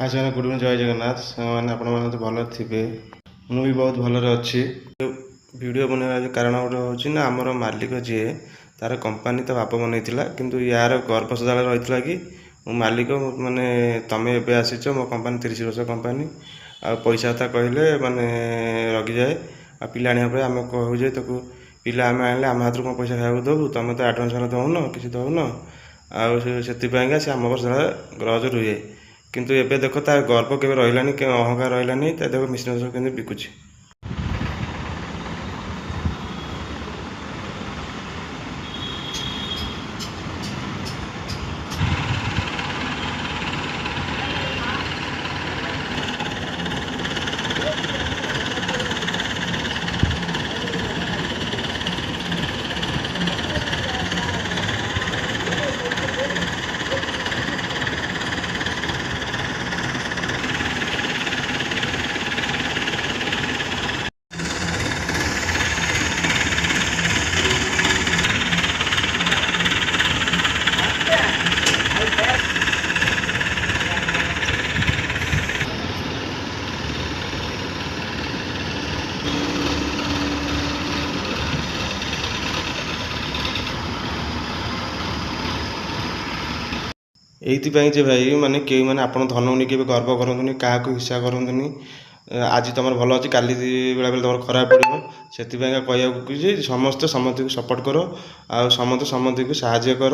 हाय सार good evening जय जगन्नाथ मैंने आप भल थे मुझे भी बहुत भलରେ अच्छी वीडियो बनवा कारण गोटे हूँ ना आमर मालिक जी तार कंपानी तो बाप बनई किंतु यार गर्भ सदा रही कि मो मालिक माने तमें एवं आसीच मो कंपानी 30 वर्ष कंपानी आ पैसा था कहले माने रगी जाए आ पिला आने आम कहूँ ताको पिला आम आने आम हाथ कौन पैसा खाया देवु तुम तो आडभांस दौन कि दौन आपाई से आम पर ग्रज रुहे किंतु एबे देखो ता गर्व केवे रहिलानी के अहंकार रहिलानी ता देखो मिश्रण केमती बिकुची। এইଥିପାଇଁ ଯେ ଭାଇ ମାନେ କେହି ମାନେ ଆପଣ ଧନକୁ ନେଇ କେବେ ଗର୍ବ କରନ୍ତୁନି କାହାକୁ ହିଂସା କରନ୍ତୁନି ଆଜି ତୁମର ଭଲ ଅଛି କାଲି ବେଳେବେଳେ ତୁମର ଖରାପ ପଡ଼ିବ ସେଥିପାଇଁକା କହିବାକୁ ଯେ ସମସ୍ତେ ସମସ୍ତଙ୍କୁ ସପୋର୍ଟ କର ଆଉ ସମସ୍ତେ ସମସ୍ତଙ୍କୁ ସାହାଯ୍ୟ କର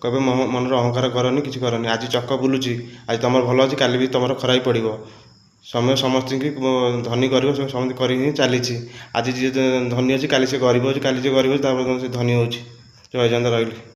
କେବେ ମନରେ ଅହଙ୍କାର କରନି କିଛି କରନି ଆଜି ଚକ ବୁଲୁଛି ଆଜି ତୁମର ଭଲ ଅଛି କାଲି ବି ତୁମର ଖରାପ ପଡ଼ିବ ସମୟ ସମସ୍ତଙ୍କୁ ଧନୀ ଗରିବ ସମସ୍ତେ କରି ହିଁ ଚାଲିଛି ଆଜି ଯିଏ ଧନୀ ଅଛି କାଲି ସେ ଗରିବ ଅଛି କାଲି ଯିଏ ଗରିବ ଅଛି ତାପରେ ସେ ଧନୀ ହେଉଛି ଜୟ ଜଗନ୍ନାଥ ରହିଲି।